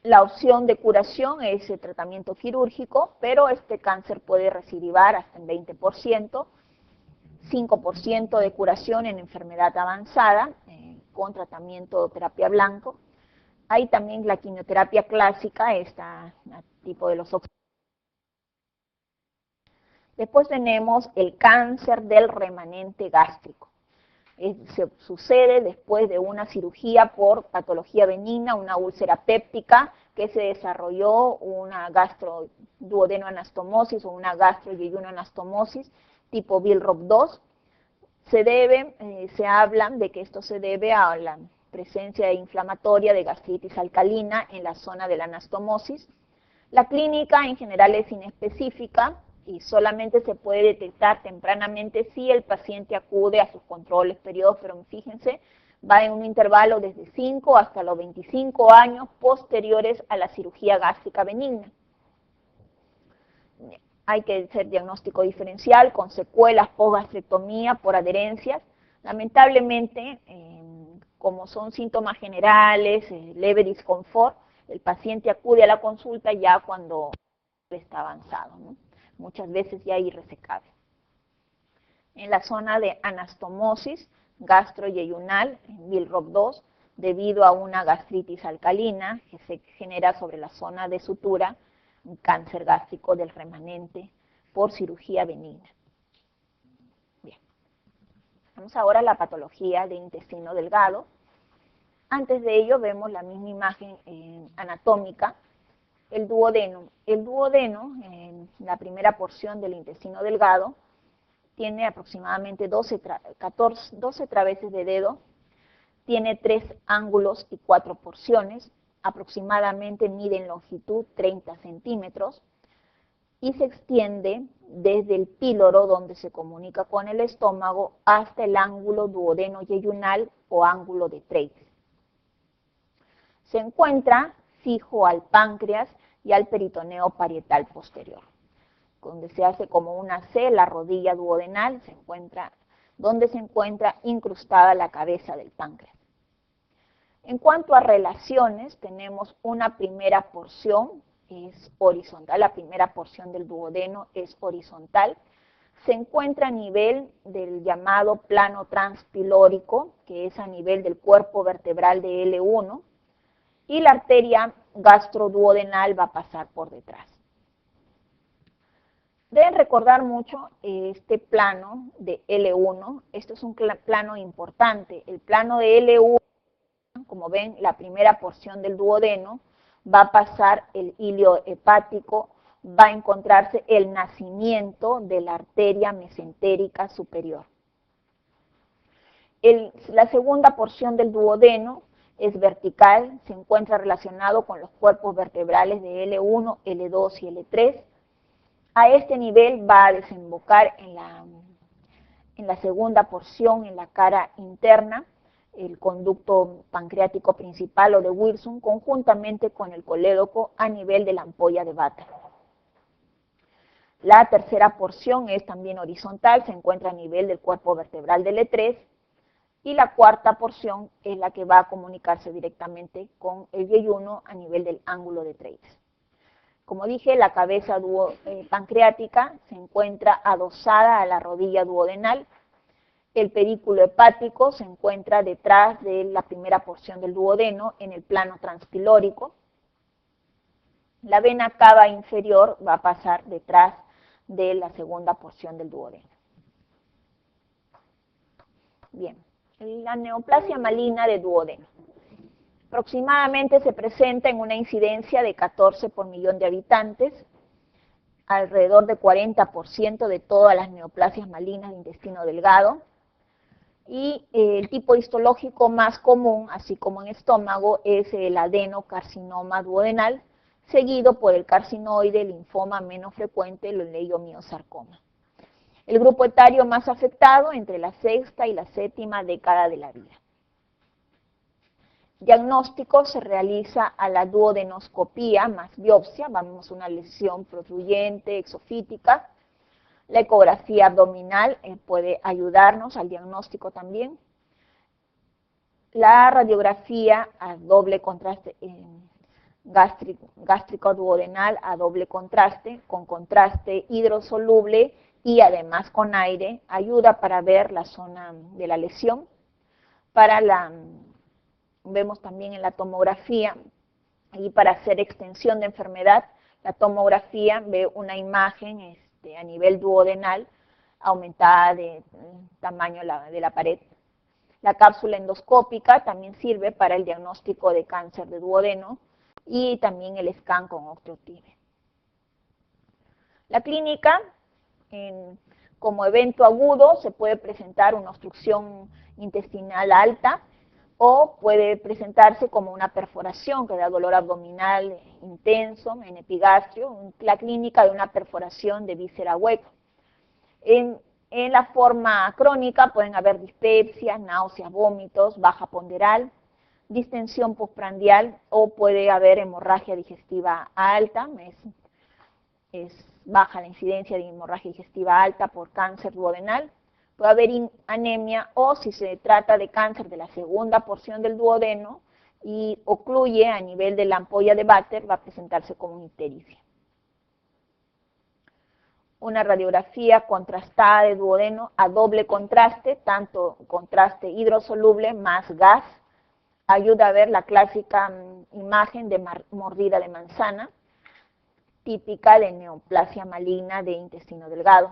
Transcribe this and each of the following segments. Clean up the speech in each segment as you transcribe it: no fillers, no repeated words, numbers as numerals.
La opción de curación es el tratamiento quirúrgico, pero este cáncer puede recidivar hasta en 20%, 5% de curación en enfermedad avanzada con tratamiento de terapia blanco. Hay también la quimioterapia clásica, esta tipo de los. Después tenemos el cáncer del remanente gástrico. Sucede después de una cirugía por patología benigna, una úlcera péptica, que se desarrolló una gastroduodenoanastomosis o una gastroyeyunoanastomosis tipo Billroth 2. Se habla de que esto se debe a la presencia inflamatoria de gastritis alcalina en la zona de la anastomosis. La clínica en general es inespecífica y solamente se puede detectar tempranamente si el paciente acude a sus controles periodos, pero fíjense, va en un intervalo desde 5 hasta los 25 años posteriores a la cirugía gástrica benigna. Hay que hacer diagnóstico diferencial con secuelas post-gastrectomía por adherencias. Lamentablemente, como son síntomas generales, leve disconfort, el paciente acude a la consulta ya cuando está avanzado, ¿no? Muchas veces ya irresecable. En la zona de anastomosis gastroyeyunal, Billroth 2, debido a una gastritis alcalina que se genera sobre la zona de sutura, un cáncer gástrico del remanente por cirugía benigna. Bien. Vamos ahora a la patología de intestino delgado. Antes de ello vemos la misma imagen anatómica. El duodeno. El duodeno, en la primera porción del intestino delgado, tiene aproximadamente 12 traveses de dedo, tiene 3 ángulos y 4 porciones, aproximadamente mide en longitud 30 centímetros y se extiende desde el píloro, donde se comunica con el estómago, hasta el ángulo duodeno-yeyunal o ángulo de Treitz. Se encuentra fijo al páncreas y al peritoneo parietal posterior, donde se hace como una C, la rodilla duodenal, donde se encuentra incrustada la cabeza del páncreas. En cuanto a relaciones, tenemos una primera porción, es horizontal, la primera porción del duodeno es horizontal, se encuentra a nivel del llamado plano transpilórico, que es a nivel del cuerpo vertebral de L1, y la arteria gastroduodenal va a pasar por detrás. Deben recordar mucho este plano de L1, esto es un plano importante, el plano de L1, como ven, la primera porción del duodeno, va a pasar el hilio hepático, va a encontrarse el nacimiento de la arteria mesentérica superior. La segunda porción del duodeno es vertical, se encuentra relacionado con los cuerpos vertebrales de L1, L2 y L3. A este nivel va a desembocar en la segunda porción, en la cara interna, el conducto pancreático principal o de Wilson, conjuntamente con el colédoco a nivel de la ampolla de Vater. La tercera porción es también horizontal, se encuentra a nivel del cuerpo vertebral del E3, y la cuarta porción es la que va a comunicarse directamente con el yeyuno a nivel del ángulo de Treitz. Como dije, la cabeza pancreática se encuentra adosada a la rodilla duodenal. El pedículo hepático se encuentra detrás de la primera porción del duodeno en el plano transpilórico. La vena cava inferior va a pasar detrás de la segunda porción del duodeno. Bien, la neoplasia maligna de duodeno. Aproximadamente se presenta en una incidencia de 14 por millón de habitantes, alrededor de 40% de todas las neoplasias malignas de intestino delgado, y el tipo histológico más común, así como en estómago, es el adenocarcinoma duodenal, seguido por el carcinoide, linfoma menos frecuente, el leiomiosarcoma. El grupo etario más afectado entre la sexta y la séptima década de la vida. Diagnóstico se realiza a la duodenoscopía más biopsia, vemos una lesión protruyente, exofítica. La ecografía abdominal puede ayudarnos al diagnóstico también. La radiografía a doble contraste gástrico duodenal a doble contraste, con contraste hidrosoluble y además con aire, ayuda para ver la zona de la lesión. Vemos también en la tomografía, y para hacer extensión de enfermedad, la tomografía ve una imagen a nivel duodenal aumentada de tamaño de la pared. La cápsula endoscópica también sirve para el diagnóstico de cáncer de duodeno y también el scan con octiotibe. La clínica, como evento agudo, se puede presentar una obstrucción intestinal alta o puede presentarse como una perforación que da dolor abdominal intenso en epigastrio, la clínica de una perforación de víscera hueca. En la forma crónica pueden haber dispepsia, náuseas, vómitos, baja ponderal, distensión postprandial o puede haber hemorragia digestiva alta, es baja la incidencia de hemorragia digestiva alta por cáncer duodenal. Puede haber anemia o si se trata de cáncer de la segunda porción del duodeno y ocluye a nivel de la ampolla de Bater, va a presentarse como una ictericia. Una radiografía contrastada de duodeno a doble contraste, tanto contraste hidrosoluble más gas, ayuda a ver la clásica imagen de mordida de manzana, típica de neoplasia maligna de intestino delgado.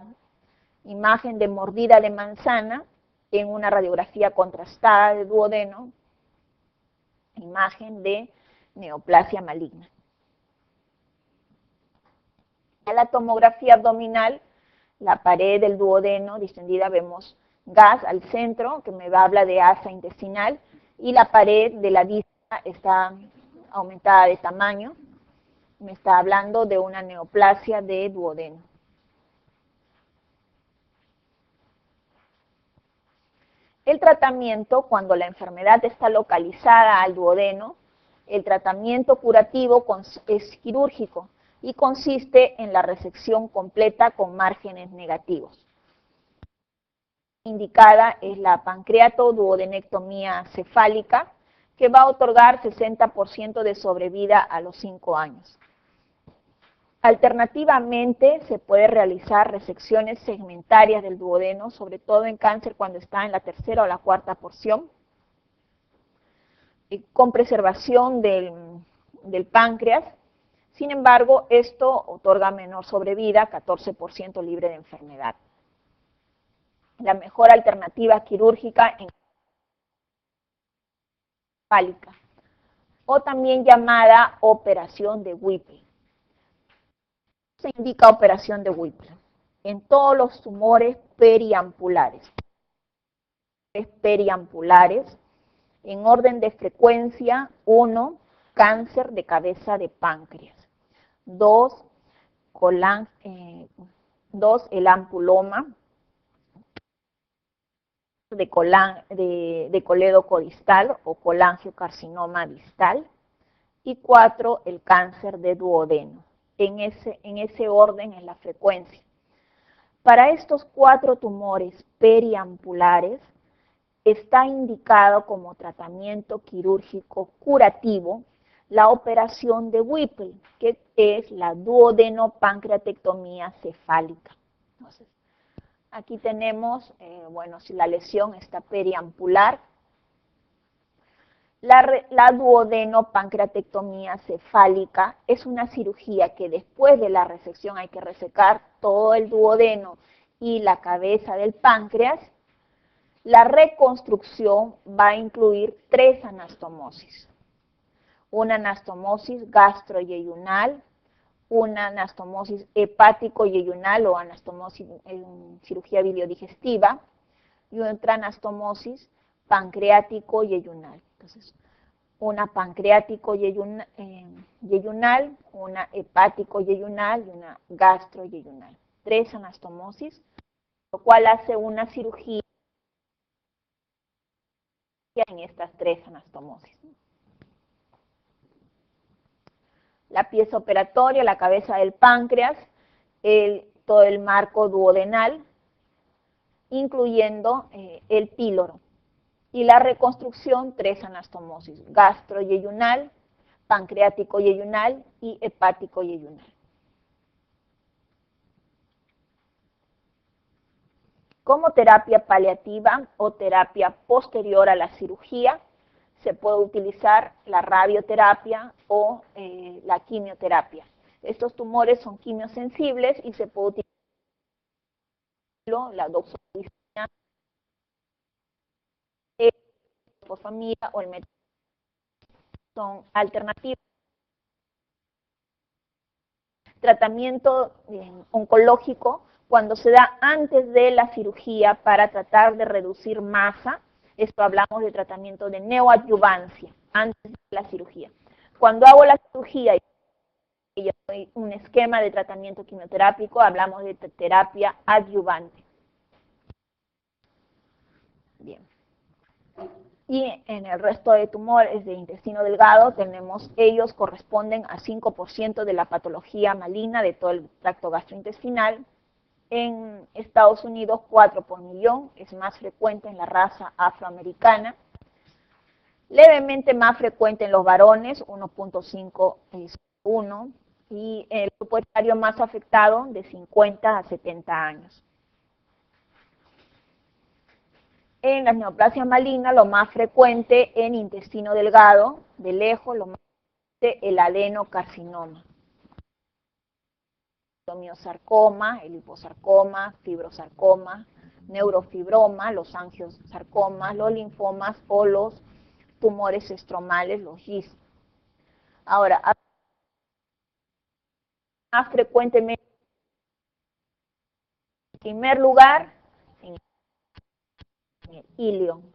Imagen de mordida de manzana en una radiografía contrastada de duodeno, imagen de neoplasia maligna. En la tomografía abdominal, la pared del duodeno distendida, vemos gas al centro, que me habla de asa intestinal, y la pared de la víscera está aumentada de tamaño, me está hablando de una neoplasia de duodeno. El tratamiento, cuando la enfermedad está localizada al duodeno, el tratamiento curativo es quirúrgico y consiste en la resección completa con márgenes negativos. Indicada es la pancreatoduodenectomía cefálica, que va a otorgar 60% de sobrevida a los 5 años. Alternativamente, se puede realizar resecciones segmentarias del duodeno, sobre todo en cáncer cuando está en la tercera o la cuarta porción, con preservación del páncreas. Sin embargo, esto otorga menor sobrevida, 14% libre de enfermedad. La mejor alternativa quirúrgica en cefálica, o también llamada operación de Whipple. Se indica operación de Whipple en todos los tumores periampulares. En orden de frecuencia: 1, cáncer de cabeza de páncreas; 2, el ampuloma de colédoco distal o colangiocarcinoma distal; y 4, el cáncer de duodeno. En ese orden es la frecuencia. Para estos 4 tumores periampulares está indicado como tratamiento quirúrgico curativo la operación de Whipple, que es la duodenopancreatectomía cefálica. Entonces, aquí tenemos, si la lesión está periampular, la duodenopancreatectomía cefálica es una cirugía que después de la resección hay que resecar todo el duodeno y la cabeza del páncreas. La reconstrucción va a incluir 3 anastomosis. Una anastomosis gastroyeyunal, una anastomosis hepático-yeyunal o anastomosis en cirugía biliodigestiva y otra anastomosis pancreático-yeyunal. Entonces, una pancreático-yeyunal, una hepático-yeyunal y una gastro-yeyunal. 3 anastomosis, lo cual hace una cirugía en estas 3 anastomosis. La pieza operatoria, la cabeza del páncreas, todo el marco duodenal, incluyendo el píloro. Y la reconstrucción, 3 anastomosis: gastroyeyunal, pancreático yeyunal y hepático yeyunal. Como terapia paliativa o terapia posterior a la cirugía, se puede utilizar la radioterapia o la quimioterapia. Estos tumores son quimiosensibles y se puede utilizar la doxorubicina, el fosfamida o el metileno. Son alternativas. Tratamiento oncológico cuando se da antes de la cirugía para tratar de reducir masa. Esto hablamos de tratamiento de neoadyuvancia antes de la cirugía. Cuando hago la cirugía y yo doy un esquema de tratamiento quimioterápico, hablamos de terapia adyuvante. Bien. Y en el resto de tumores de intestino delgado ellos corresponden a 5% de la patología maligna de todo el tracto gastrointestinal. En Estados Unidos 4 por millón, es más frecuente en la raza afroamericana. Levemente más frecuente en los varones, 1.5 es 1, y el grupo etario más afectado de 50 a 70 años. En las neoplasias malignas, lo más frecuente en intestino delgado, de lejos, lo más frecuente el adenocarcinoma. El miosarcoma, el liposarcoma, fibrosarcoma, neurofibroma, los angiosarcomas, los linfomas o los tumores estromales, los GIS. Ahora, más frecuentemente, en primer lugar, en el ilion.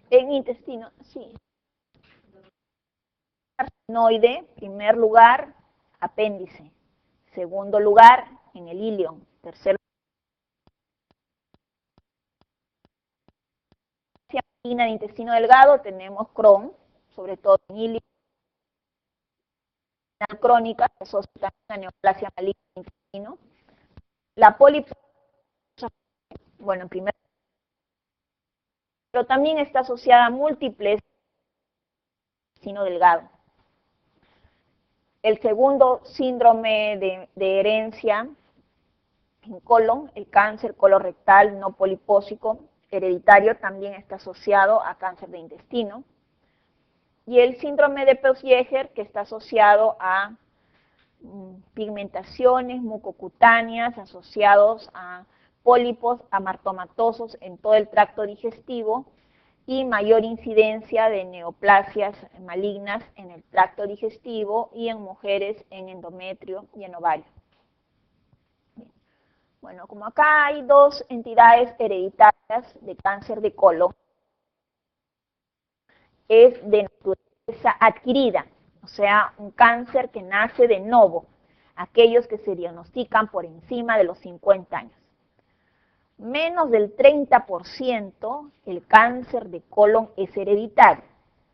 En intestino, sí. Carcinoide, primer lugar, apéndice. Segundo lugar, en el ilion. Tercer lugar, de intestino delgado, tenemos Crohn, sobre todo en ilion. Crónica, que asocia también a neoplasia maligna del intestino. La poliposis, bueno, en primer lugar, pero también está asociada a múltiples intestino delgado. El segundo síndrome de herencia en colon, el cáncer colorectal no polipósico hereditario, también está asociado a cáncer de intestino. Y el síndrome de Peutz-Jeghers, que está asociado a pigmentaciones mucocutáneas asociados a pólipos amartomatosos en todo el tracto digestivo y mayor incidencia de neoplasias malignas en el tracto digestivo y en mujeres en endometrio y en ovario. Bueno, como acá hay dos entidades hereditarias de cáncer de colon, es de naturaleza adquirida, o sea, un cáncer que nace de novo, aquellos que se diagnostican por encima de los 50 años. Menos del 30% el cáncer de colon es hereditario.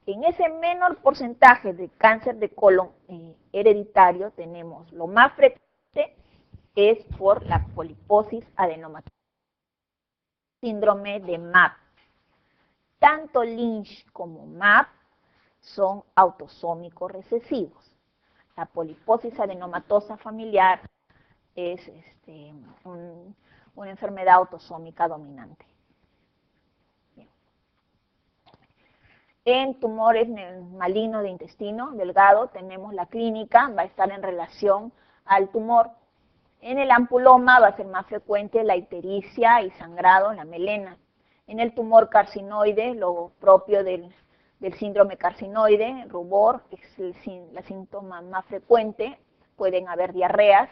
En ese menor porcentaje de cáncer de colon hereditario tenemos lo más frecuente es por la poliposis adenomatosa, síndrome de MAP. Tanto Lynch como MAP son autosómicos recesivos. La poliposis adenomatosa familiar es una enfermedad autosómica dominante. Bien. En tumores malignos de intestino delgado tenemos la clínica, va a estar en relación al tumor. En el ampuloma va a ser más frecuente la ictericia y sangrado en la melena. En el tumor carcinoide, lo propio del síndrome carcinoide, rubor, es la síntoma más frecuente, pueden haber diarreas.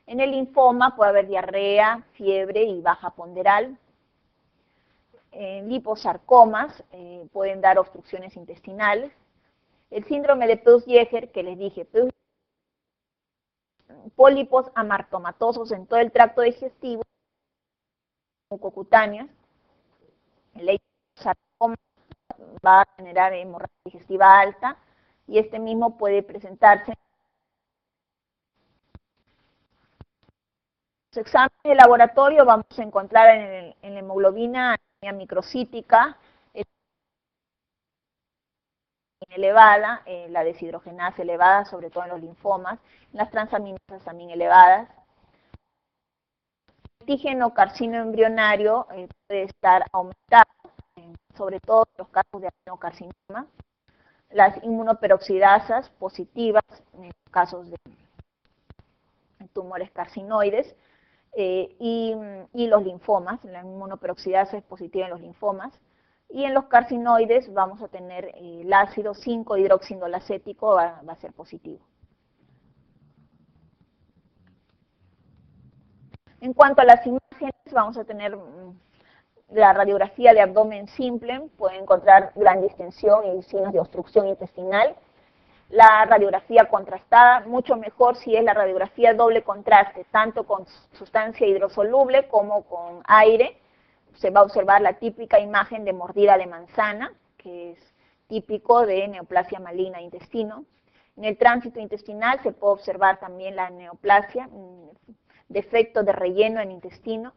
En el linfoma puede haber diarrea, fiebre y baja ponderal. En liposarcomas pueden dar obstrucciones intestinales. El síndrome de Peutz-Jeghers, que les dije, pólipos amartomatosos en todo el tracto digestivo, mucocutáneas. El liposarcoma va a generar hemorragia digestiva alta y este mismo puede presentarse. Los exámenes de laboratorio vamos a encontrar en la hemoglobina anemia microcítica, elevada, la deshidrogenasa elevada, sobre todo en los linfomas, las transaminasas también elevadas. El antígeno carcino embrionario puede estar aumentado, sobre todo en los casos de adenocarcinoma. Las inmunoperoxidasas positivas en los casos de tumores carcinoides y los linfomas. La inmunoperoxidasa es positiva en los linfomas. Y en los carcinoides vamos a tener el ácido 5-hidroxiindolacético va a ser positivo. En cuanto a las imágenes, vamos a tener la radiografía de abdomen simple, puede encontrar gran distensión y signos de obstrucción intestinal. La radiografía contrastada, mucho mejor si es la radiografía doble contraste, tanto con sustancia hidrosoluble como con aire. Se va a observar la típica imagen de mordida de manzana, que es típico de neoplasia maligna de intestino. En el tránsito intestinal se puede observar también la neoplasia, defecto de relleno en intestino.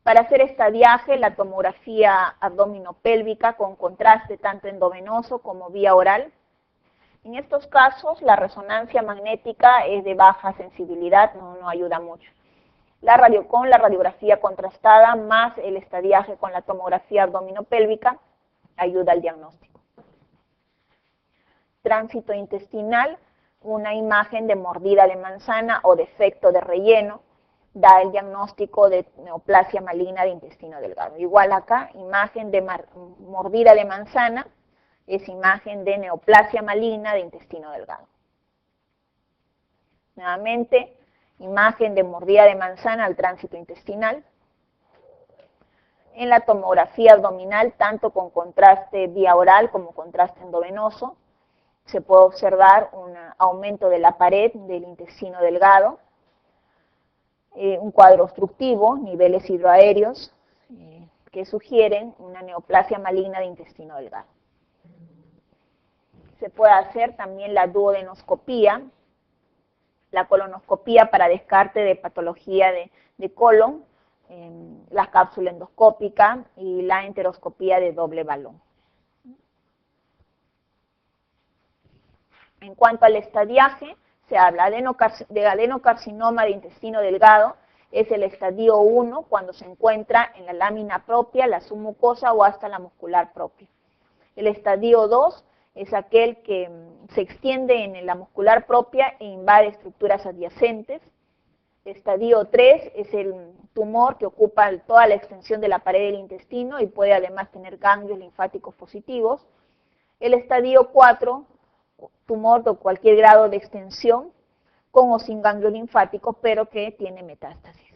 Para hacer estadiaje, la tomografía abdominopélvica con contraste tanto endovenoso como vía oral. En estos casos, la resonancia magnética es de baja sensibilidad, no ayuda mucho. Con la radiografía contrastada más el estadiaje con la tomografía abdominopélvica ayuda al diagnóstico. Tránsito intestinal, una imagen de mordida de manzana o defecto de relleno, da el diagnóstico de neoplasia maligna de intestino delgado. Igual acá, imagen de mordida de manzana, es imagen de neoplasia maligna de intestino delgado. Nuevamente, imagen de mordida de manzana al tránsito intestinal. En la tomografía abdominal, tanto con contraste vía oral como contraste endovenoso, se puede observar un aumento de la pared del intestino delgado, un cuadro obstructivo, niveles hidroaéreos, que sugieren una neoplasia maligna de intestino delgado. Se puede hacer también la duodenoscopía, la colonoscopía para descarte de patología de colon, la cápsula endoscópica y la enteroscopía de doble balón. En cuanto al estadiaje, se habla de adenocarcinoma de intestino delgado, es el estadio 1 cuando se encuentra en la lámina propia, la submucosa o hasta la muscular propia. El estadio 2 es aquel que se extiende en la muscular propia e invade estructuras adyacentes. Estadio 3 es el tumor que ocupa toda la extensión de la pared del intestino y puede además tener ganglios linfáticos positivos. El estadio 4, tumor de cualquier grado de extensión, con o sin ganglios linfáticos, pero que tiene metástasis.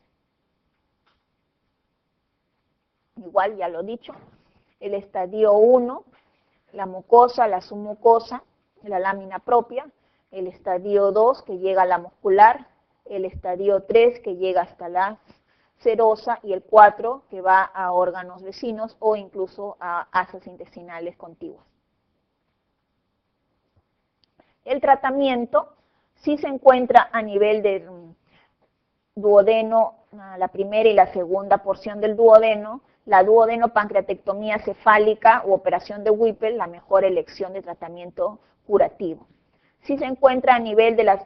Igual, ya lo he dicho, el estadio 1, la mucosa, la submucosa, la lámina propia, el estadio 2 que llega a la muscular, el estadio 3 que llega hasta la serosa y el 4 que va a órganos vecinos o incluso a asas intestinales contiguas. El tratamiento sí se encuentra a nivel de duodeno, la primera y la segunda porción del duodeno, la duodenopancreatectomía cefálica u operación de Whipple, la mejor elección de tratamiento curativo. Si se encuentra a nivel de la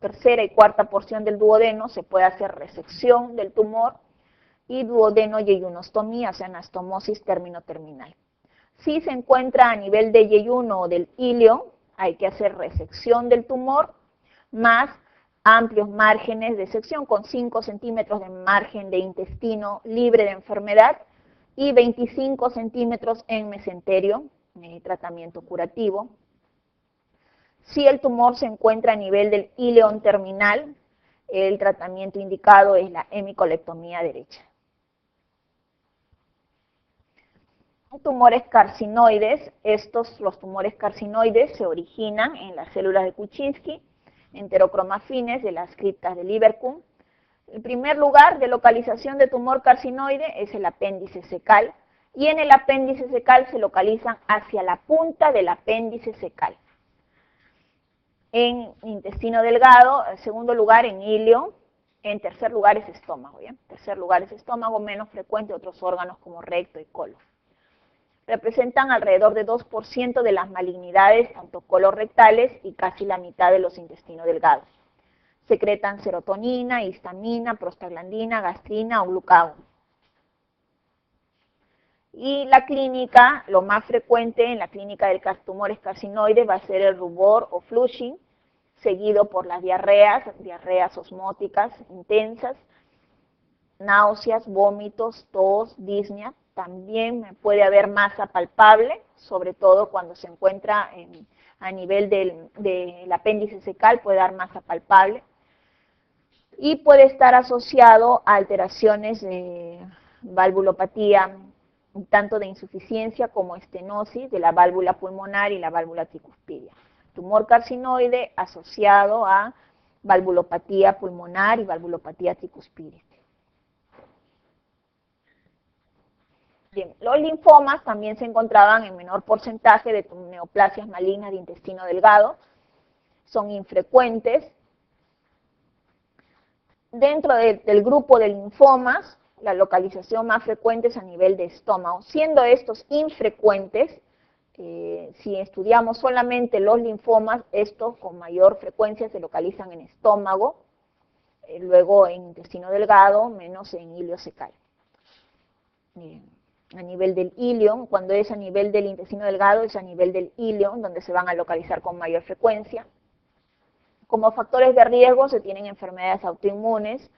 tercera y cuarta porción del duodeno, se puede hacer resección del tumor y duodeno-yeyunostomía, o sea, anastomosis término-terminal. Si se encuentra a nivel de yeyuno o del ilio, hay que hacer resección del tumor, más amplios márgenes de sección con 5 centímetros de margen de intestino libre de enfermedad y 25 centímetros en mesenterio, tratamiento curativo. Si el tumor se encuentra a nivel del ileón terminal, el tratamiento indicado es la hemicolectomía derecha. Tumores carcinoides, los tumores carcinoides se originan en las células de Kuczynski, enterocromafines de las criptas de Lieberkühn. El primer lugar de localización de tumor carcinoide es el apéndice cecal, y en el apéndice cecal se localizan hacia la punta del apéndice cecal. En intestino delgado, en segundo lugar en ilio, en tercer lugar es estómago, ¿bien? Tercer lugar es estómago, menos frecuente otros órganos como recto y colon. representan alrededor de 2% de las malignidades, tanto colorectales y casi la mitad de los intestinos delgados. Secretan serotonina, histamina, prostaglandina, gastrina o glucagón. Y la clínica, lo más frecuente en la clínica de tumores carcinoides va a ser el rubor o flushing, seguido por las diarreas osmóticas intensas, náuseas, vómitos, tos, disnea. También puede haber masa palpable, sobre todo cuando se encuentra a nivel del apéndice cecal, puede dar masa palpable. Y puede estar asociado a alteraciones de valvulopatía, tanto de insuficiencia como estenosis de la válvula pulmonar y la válvula tricuspidia. Tumor carcinoide asociado a valvulopatía pulmonar y valvulopatía tricuspidia. Bien, los linfomas también se encontraban en menor porcentaje de neoplasias malignas de intestino delgado, son infrecuentes. Dentro del grupo de linfomas, la localización más frecuente es a nivel de estómago. Siendo estos infrecuentes, si estudiamos solamente los linfomas, estos con mayor frecuencia se localizan en estómago, luego en intestino delgado, menos en ilio cecal. A nivel del ilion, cuando es a nivel del intestino delgado, es a nivel del ilion, donde se van a localizar con mayor frecuencia. Como factores de riesgo se tienen enfermedades autoinmunes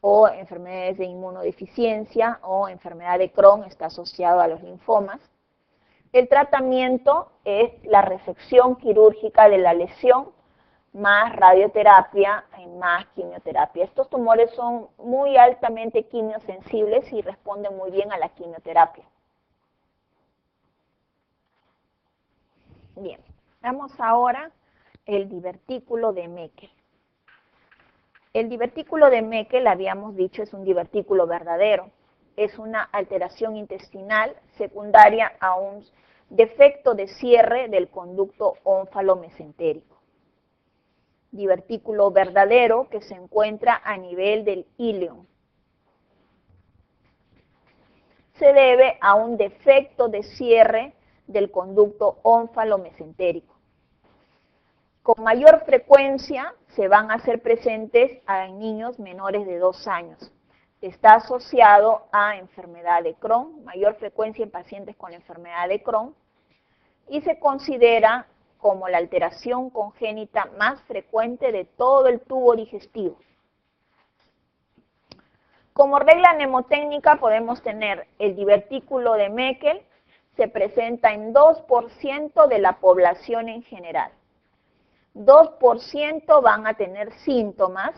o enfermedades de inmunodeficiencia o enfermedad de Crohn, está asociado a los linfomas. El tratamiento es la resección quirúrgica de la lesión, más radioterapia y más quimioterapia. Estos tumores son muy altamente quimiosensibles y responden muy bien a la quimioterapia. Bien, veamos ahora el divertículo de Meckel. El divertículo de Meckel, habíamos dicho, es un divertículo verdadero. Es una alteración intestinal secundaria a un defecto de cierre del conducto ónfalo-mesentérico. Divertículo verdadero que se encuentra a nivel del ilion. Se debe a un defecto de cierre del conducto ónfalo-mesentérico. Con mayor frecuencia se van a hacer presentes en niños menores de 2 años. Está asociado a enfermedad de Crohn, mayor frecuencia en pacientes con enfermedad de Crohn, y se considera como la alteración congénita más frecuente de todo el tubo digestivo. Como regla mnemotécnica podemos tener el divertículo de Meckel, se presenta en 2% de la población en general. 2% van a tener síntomas.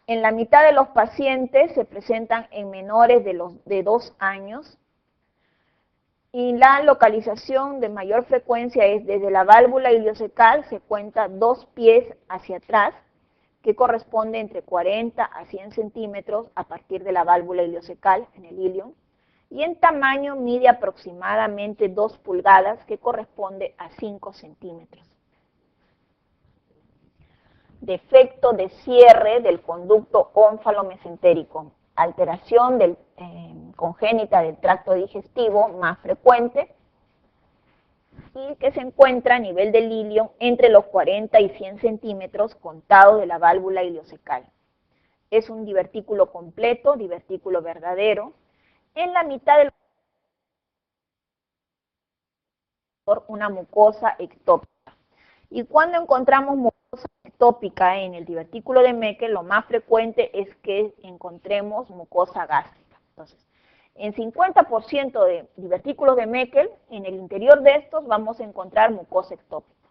En la mitad de los pacientes se presentan en menores de 2 años. Y la localización de mayor frecuencia es desde la válvula iliocecal, se cuenta 2 pies hacia atrás, que corresponde entre 40 a 100 centímetros a partir de la válvula iliocecal en el ilion, y en tamaño mide aproximadamente 2 pulgadas, que corresponde a 5 centímetros. Defecto de cierre del conducto ónfalo-mesentérico, alteración congénita del tracto digestivo más frecuente y que se encuentra a nivel del ilion entre los 40 y 100 centímetros contados de la válvula iliocecal. Es un divertículo completo, divertículo verdadero. En la mitad del una mucosa ectópica. Y cuando encontramos mucosa ectópica en el divertículo de Meckel, lo más frecuente es que encontremos mucosa gástrica. Entonces, en 50% de divertículos de Meckel, en el interior de estos vamos a encontrar mucosa ectópica.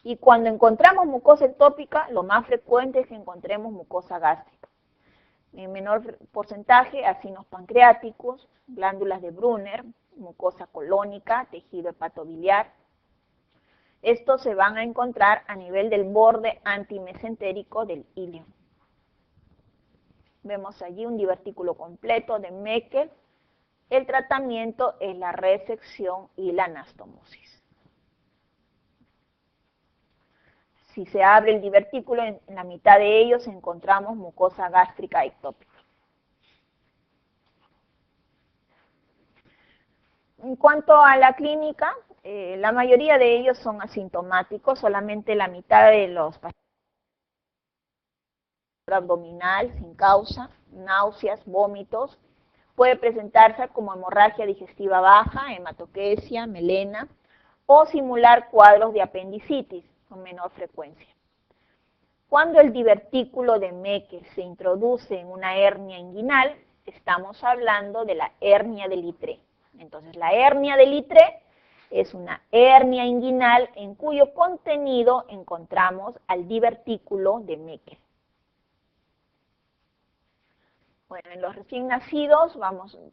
Y cuando encontramos mucosa ectópica, lo más frecuente es que encontremos mucosa gástrica. En menor porcentaje, acinos pancreáticos, glándulas de Brunner, mucosa colónica, tejido hepatobiliar. Estos se van a encontrar a nivel del borde antimesentérico del ilion. Vemos allí un divertículo completo de Meckel. El tratamiento es la resección y la anastomosis. Si se abre el divertículo, en la mitad de ellos encontramos mucosa gástrica ectópica. En cuanto a la clínica, la mayoría de ellos son asintomáticos, solamente la mitad de los pacientes abdominal sin causa, náuseas, vómitos, puede presentarse como hemorragia digestiva baja, hematoquesia, melena, o simular cuadros de apendicitis con menor frecuencia. Cuando el divertículo de Meckel se introduce en una hernia inguinal, estamos hablando de la hernia de Littré. Entonces, la hernia de Littré es una hernia inguinal en cuyo contenido encontramos al divertículo de Meckel. Bueno, en los recién nacidos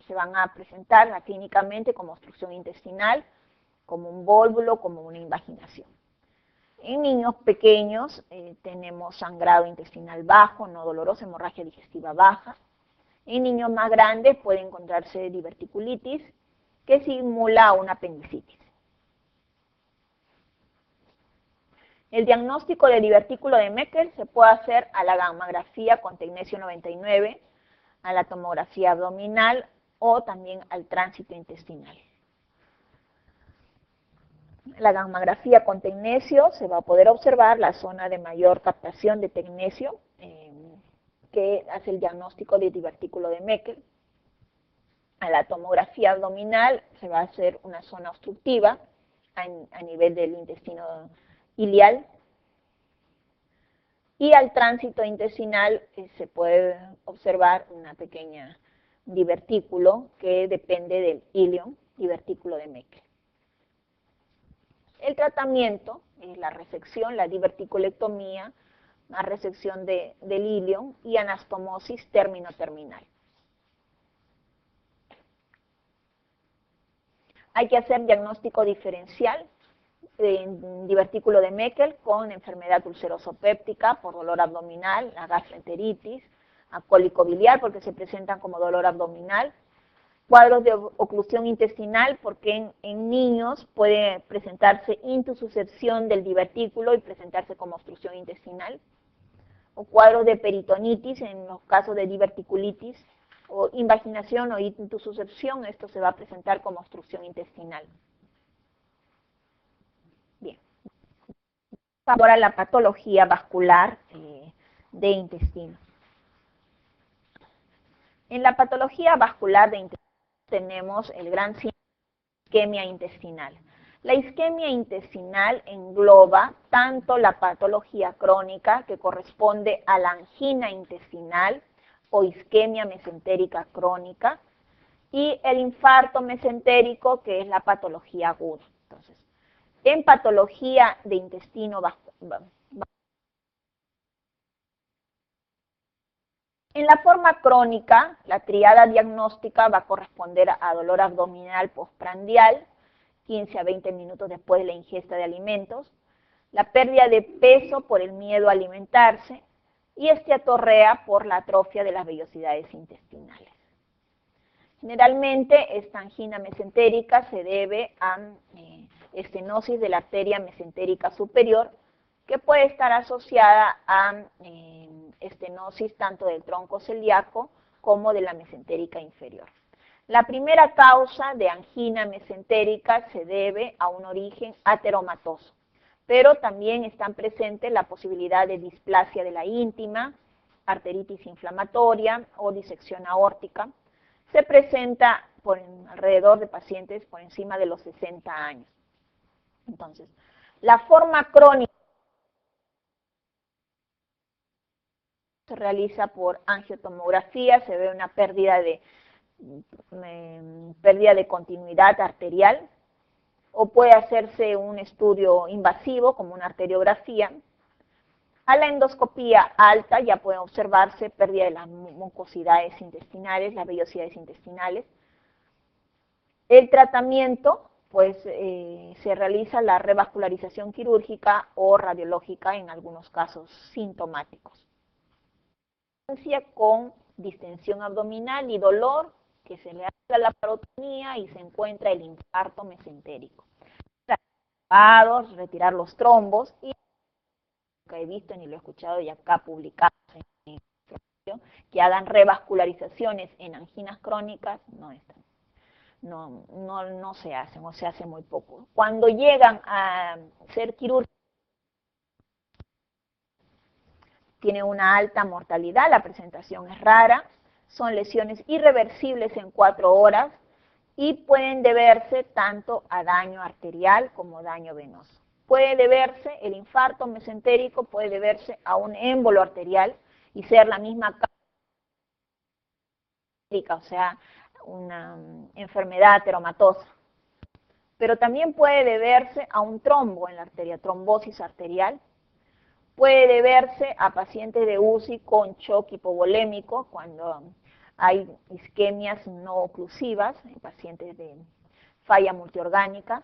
se van a presentar clínicamente como obstrucción intestinal, como un vólvulo, como una invaginación. En niños pequeños tenemos sangrado intestinal bajo, no doloroso, hemorragia digestiva baja. En niños más grandes puede encontrarse diverticulitis que simula una apendicitis. El diagnóstico de divertículo de Meckel se puede hacer a la gammagrafía con tecnesio 99, a la tomografía abdominal o también al tránsito intestinal. La gammagrafía con tecnesio se va a poder observar la zona de mayor captación de tecnesio que hace el diagnóstico de divertículo de Meckel. A la tomografía abdominal se va a hacer una zona obstructiva a nivel del intestino ilial. Y al tránsito intestinal se puede observar una pequeña divertículo que depende del ilion, divertículo de Meckel. El tratamiento es la resección, la diverticulectomía, la resección del ilion y anastomosis término-terminal. Hay que hacer diagnóstico diferencial en divertículo de Meckel con enfermedad ulcerosopéptica por dolor abdominal, la gastroenteritis, cólico biliar porque se presentan como dolor abdominal, cuadros de oclusión intestinal porque en niños puede presentarse intususcepción del divertículo y presentarse como obstrucción intestinal, o cuadros de peritonitis en los casos de diverticulitis, o invaginación o intususcepción, esto se va a presentar como obstrucción intestinal. Bien. Ahora la patología vascular de intestino. En la patología vascular de intestino tenemos el gran síndrome de isquemia intestinal. La isquemia intestinal engloba tanto la patología crónica, que corresponde a la angina intestinal o isquemia mesentérica crónica, y el infarto mesentérico, que es la patología aguda. Entonces, en patología de intestino en la forma crónica, la triada diagnóstica va a corresponder a dolor abdominal postprandial, 15 a 20 minutos después de la ingesta de alimentos, la pérdida de peso por el miedo a alimentarse y esteatorrea por la atrofia de las vellosidades intestinales. Generalmente esta angina mesentérica se debe a estenosis de la arteria mesentérica superior, que puede estar asociada a estenosis tanto del tronco celíaco como de la mesentérica inferior. La primera causa de angina mesentérica se debe a un origen ateromatoso, pero también están presentes la posibilidad de displasia de la íntima, arteritis inflamatoria o disección aórtica. Se presenta alrededor de pacientes por encima de los 60 años. Entonces, la forma crónica se realiza por angiotomografía, se ve una pérdida de continuidad arterial, o puede hacerse un estudio invasivo como una arteriografía. A la endoscopía alta ya puede observarse pérdida de las mucosidades intestinales, las vellosidades intestinales. El tratamiento, pues, se realiza la revascularización quirúrgica o radiológica en algunos casos sintomáticos. Con distensión abdominal y dolor, que se le hace la laparotomía y se encuentra el infarto mesentérico. Retirar los trombos y que he visto ni lo he escuchado y acá publicado que hagan revascularizaciones en anginas crónicas, no están. no se hacen o se hace muy poco. Cuando llegan a ser quirúrgicos, tiene una alta mortalidad, la presentación es rara, son lesiones irreversibles en 4 horas y pueden deberse tanto a daño arterial como daño venoso. Puede deberse, el infarto mesentérico puede deberse a un émbolo arterial y ser la misma causa, o sea, una enfermedad ateromatosa. Pero también puede deberse a un trombo en la arteria, trombosis arterial. Puede deberse a pacientes de UCI con shock hipovolémico, cuando hay isquemias no oclusivas, en pacientes de falla multiorgánica,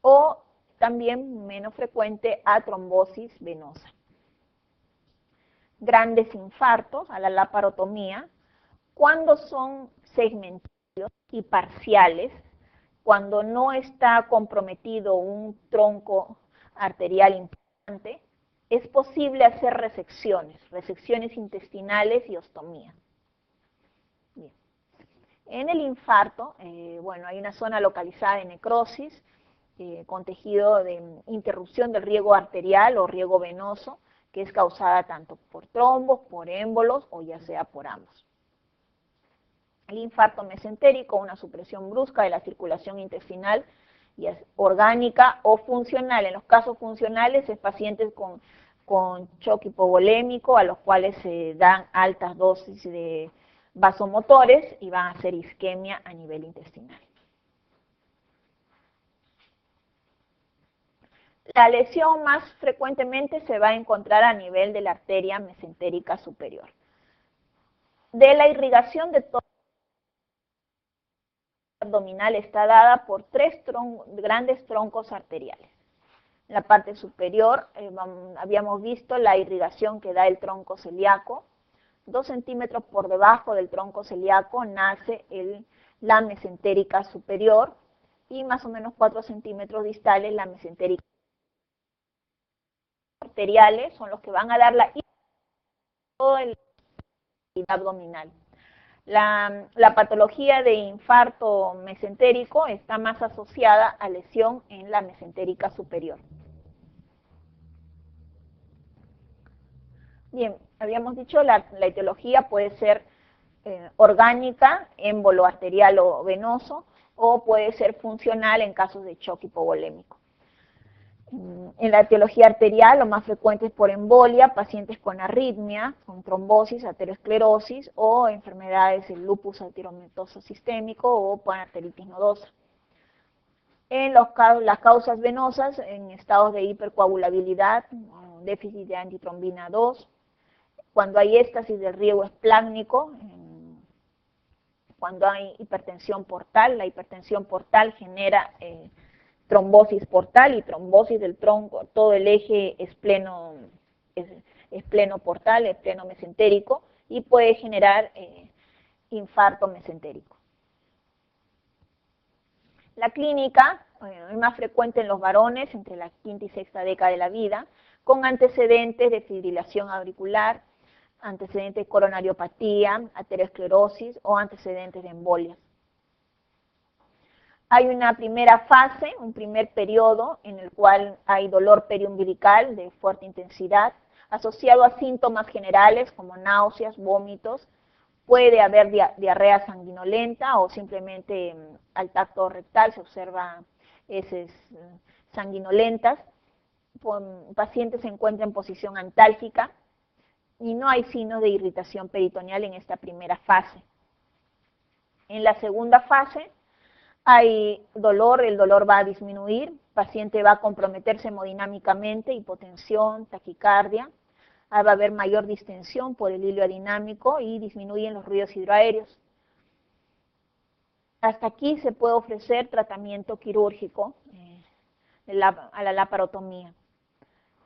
o también menos frecuente a trombosis venosa. Grandes infartos a la laparotomía, cuando son segmentados y parciales, cuando no está comprometido un tronco arterial importante, es posible hacer resecciones intestinales y ostomía. Bien. En el infarto, bueno, hay una zona localizada de necrosis con tejido de interrupción del riego arterial o riego venoso, que es causada tanto por trombos, por émbolos o ya sea por ambos. El infarto mesentérico, una supresión brusca de la circulación intestinal, y es orgánica o funcional. En los casos funcionales es pacientes con shock hipovolémico a los cuales se dan altas dosis de vasomotores y van a hacer isquemia a nivel intestinal. La lesión más frecuentemente se va a encontrar a nivel de la arteria mesentérica superior. De la irrigación de todo abdominal está dada por 3 grandes troncos arteriales. En la parte superior habíamos visto la irrigación que da el tronco celíaco. 2 centímetros por debajo del tronco celíaco nace la mesentérica superior y más o menos 4 centímetros distales la mesentérica arteriales son los que van a dar la todo el abdominal. La patología de infarto mesentérico está más asociada a lesión en la mesentérica superior. Bien, habíamos dicho la etiología puede ser orgánica, émbolo arterial o venoso, o puede ser funcional en casos de shock hipovolémico. En la etiología arterial, lo más frecuente es por embolia, pacientes con arritmia, con trombosis, aterosclerosis o enfermedades del lupus eritematoso sistémico o panarteritis nodosa. En las causas venosas, en estados de hipercoagulabilidad, déficit de antitrombina 2, cuando hay éstasis del riego esplácnico, cuando hay hipertensión portal, la hipertensión portal genera trombosis portal y trombosis del tronco, todo el eje espleno portal, espleno mesentérico, y puede generar infarto mesentérico. La clínica es más frecuente en los varones entre la 5ª y 6ª década de la vida, con antecedentes de fibrilación auricular, antecedentes de coronariopatía, aterosclerosis o antecedentes de embolias. Hay una primera fase, un primer periodo en el cual hay dolor periumbilical de fuerte intensidad, asociado a síntomas generales como náuseas, vómitos. Puede haber diarrea sanguinolenta o simplemente al tacto rectal se observa heces sanguinolentas. El paciente se encuentra en posición antálgica y no hay signos de irritación peritoneal en esta primera fase. En la segunda fase hay dolor, el dolor va a disminuir, el paciente va a comprometerse hemodinámicamente, hipotensión, taquicardia, va a haber mayor distensión por el hilo dinámico y disminuyen los ruidos hidroaéreos. Hasta aquí se puede ofrecer tratamiento quirúrgico a la laparotomía.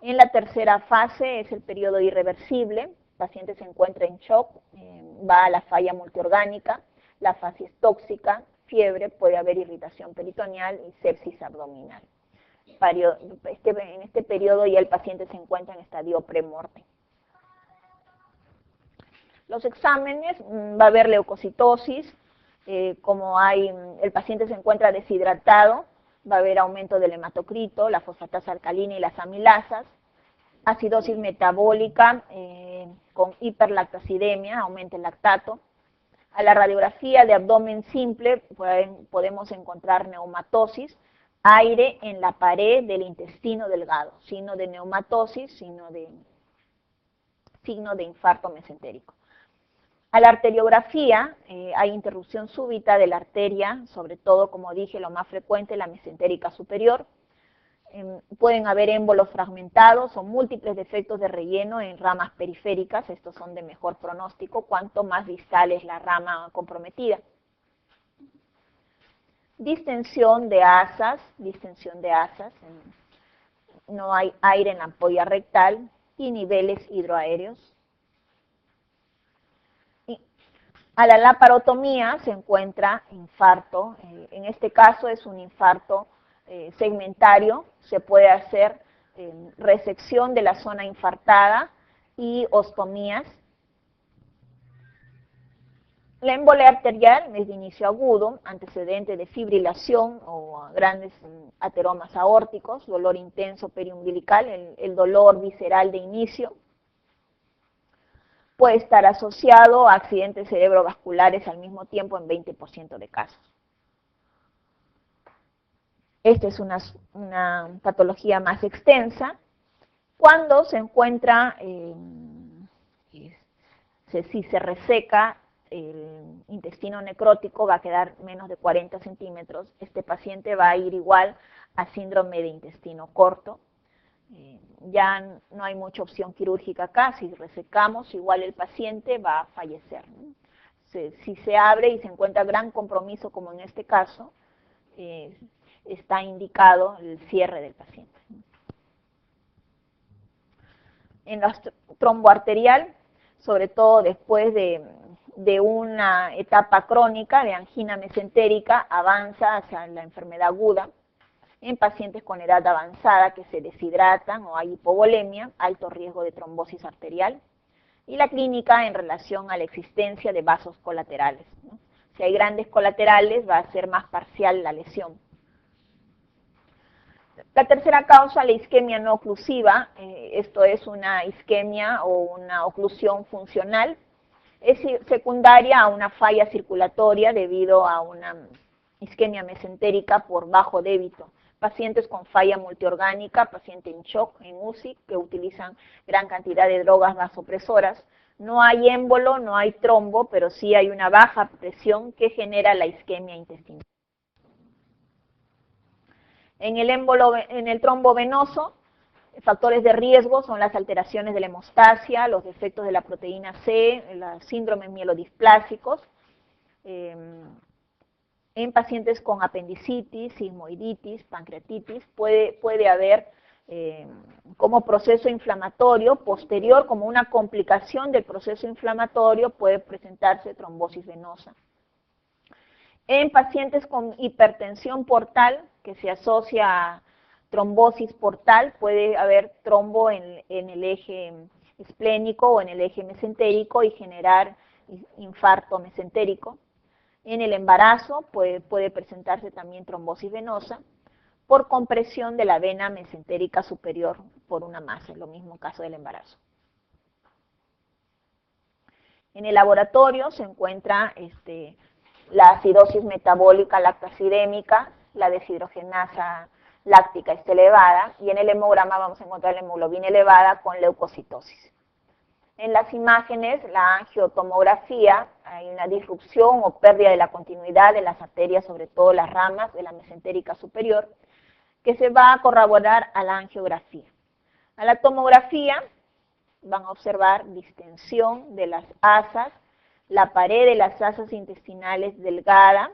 En la tercera fase es el periodo irreversible, el paciente se encuentra en shock, va a la falla multiorgánica, la fase es tóxica, fiebre, puede haber irritación peritoneal y sepsis abdominal. En este periodo ya el paciente se encuentra en estadio premorte. Los exámenes, va a haber leucocitosis, como el paciente se encuentra deshidratado, va a haber aumento del hematocrito, la fosfatasa alcalina y las amilasas, acidosis metabólica con hiperlactacidemia, aumenta el lactato. A la radiografía de abdomen simple podemos encontrar neumatosis, aire en la pared del intestino delgado, signo de neumatosis, signo de infarto mesentérico. A la arteriografía hay interrupción súbita de la arteria, sobre todo, como dije, lo más frecuente, la mesentérica superior. Pueden haber émbolos fragmentados o múltiples defectos de relleno en ramas periféricas, estos son de mejor pronóstico, cuanto más distal es la rama comprometida. Distensión de asas, no hay aire en la ampolla rectal y niveles hidroaéreos. A la laparotomía se encuentra infarto, en este caso es un infarto segmentario, se puede hacer resección de la zona infartada y ostomías. La embolia arterial es de inicio agudo, antecedente de fibrilación o grandes ateromas aórticos, dolor intenso periumbilical, el dolor visceral de inicio. Puede estar asociado a accidentes cerebrovasculares al mismo tiempo en 20% de casos. Esta es una patología más extensa. Cuando se encuentra, si se reseca el intestino necrótico, va a quedar menos de 40 centímetros. Este paciente va a ir igual a síndrome de intestino corto. Ya no hay mucha opción quirúrgica acá, si resecamos, igual el paciente va a fallecer, ¿no? Si se abre y se encuentra gran compromiso, como en este caso, está indicado el cierre del paciente. En la tromboarterial, sobre todo después de una etapa crónica de angina mesentérica, avanza hacia la enfermedad aguda. En pacientes con edad avanzada que se deshidratan o hay hipovolemia, alto riesgo de trombosis arterial. Y la clínica en relación a la existencia de vasos colaterales, ¿no? Si hay grandes colaterales, va a ser más parcial la lesión. La tercera causa, la isquemia no oclusiva, esto es una isquemia o una oclusión funcional, es secundaria a una falla circulatoria debido a una isquemia mesentérica por bajo débito. Pacientes con falla multiorgánica, paciente en shock, en UCI, que utilizan gran cantidad de drogas vasopresoras. No hay émbolo, no hay trombo, pero sí hay una baja presión que genera la isquemia intestinal. En el trombo venoso, factores de riesgo son las alteraciones de la hemostasia, los defectos de la proteína C, los síndromes mielodisplásicos. En pacientes con apendicitis, sismoiditis, pancreatitis, puede haber como proceso inflamatorio posterior, como una complicación del proceso inflamatorio, puede presentarse trombosis venosa. En pacientes con hipertensión portal, que se asocia a trombosis portal, puede haber trombo en el eje esplénico o en el eje mesentérico y generar infarto mesentérico. En el embarazo puede presentarse también trombosis venosa por compresión de la vena mesentérica superior por una masa, es lo mismo caso del embarazo. En el laboratorio se encuentra la acidosis metabólica lactacidémica, la deshidrogenasa láctica está elevada, y en el hemograma vamos a encontrar la hemoglobina elevada con leucocitosis. En las imágenes, la angiotomografía, hay una disrupción o pérdida de la continuidad de las arterias, sobre todo las ramas de la mesentérica superior, que se va a corroborar a la angiografía. A la tomografía van a observar distensión de las asas, la pared de las asas intestinales delgada,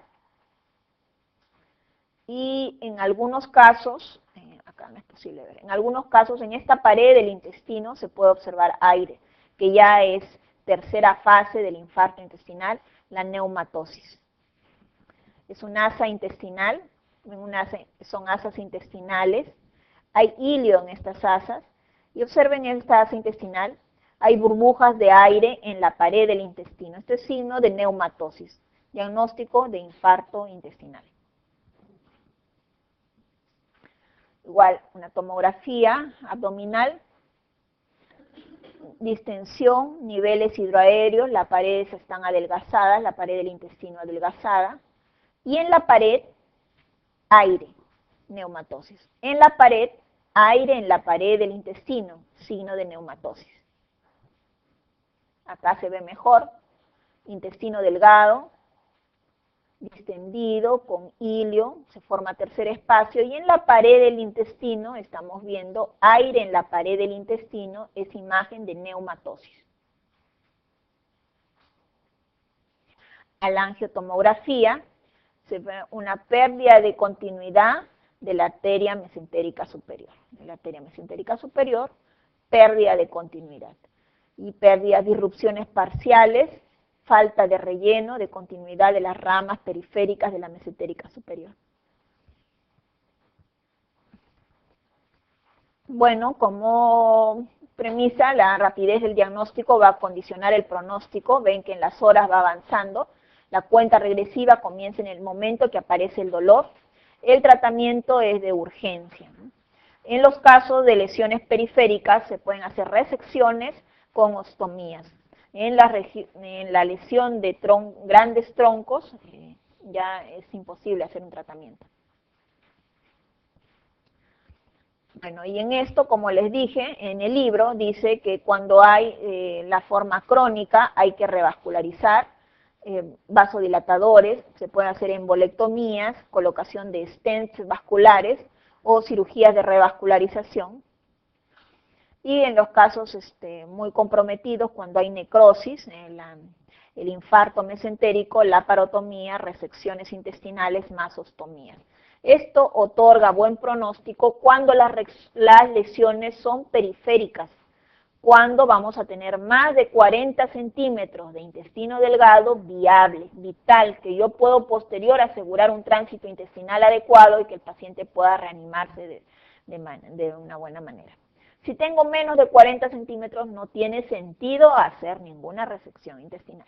y en algunos casos, acá no es posible ver, en algunos casos en esta pared del intestino se puede observar aire, que ya es tercera fase del infarto intestinal, la neumatosis. Es un asa intestinal, son asas intestinales, hay hilio en estas asas, y observen esta asa intestinal, hay burbujas de aire en la pared del intestino. Este es signo de neumatosis. Diagnóstico de infarto intestinal. Igual, una tomografía abdominal, distensión, niveles hidroaéreos, las paredes están adelgazadas, la pared del intestino adelgazada, y en la pared, aire, neumatosis. En la pared, aire en la pared del intestino, signo de neumatosis. Acá se ve mejor, intestino delgado, distendido, con hilio, se forma tercer espacio, y en la pared del intestino estamos viendo aire en la pared del intestino, es imagen de neumatosis. A la angiotomografía se ve una pérdida de continuidad de la arteria mesentérica superior. De la arteria mesentérica superior, pérdida de continuidad. Y pérdida de irrupciones parciales, falta de relleno, de continuidad de las ramas periféricas de la mesentérica superior. Bueno, como premisa, la rapidez del diagnóstico va a condicionar el pronóstico. Ven que en las horas va avanzando. La cuenta regresiva comienza en el momento que aparece el dolor. El tratamiento es de urgencia. En los casos de lesiones periféricas se pueden hacer resecciones con ostomías. En la lesión de grandes troncos ya es imposible hacer un tratamiento. Bueno, y en esto, como les dije, en el libro dice que cuando hay la forma crónica hay que revascularizar, vasodilatadores, se pueden hacer embolectomías, colocación de stents vasculares o cirugías de revascularización. Y en los casos muy comprometidos, cuando hay necrosis, el infarto mesentérico, laparotomía, resecciones intestinales más ostomías. Esto otorga buen pronóstico cuando las lesiones son periféricas, cuando vamos a tener más de 40 centímetros de intestino delgado viable, vital, que yo puedo posterior asegurar un tránsito intestinal adecuado y que el paciente pueda reanimarse de una buena manera. Si tengo menos de 40 centímetros, no tiene sentido hacer ninguna resección intestinal.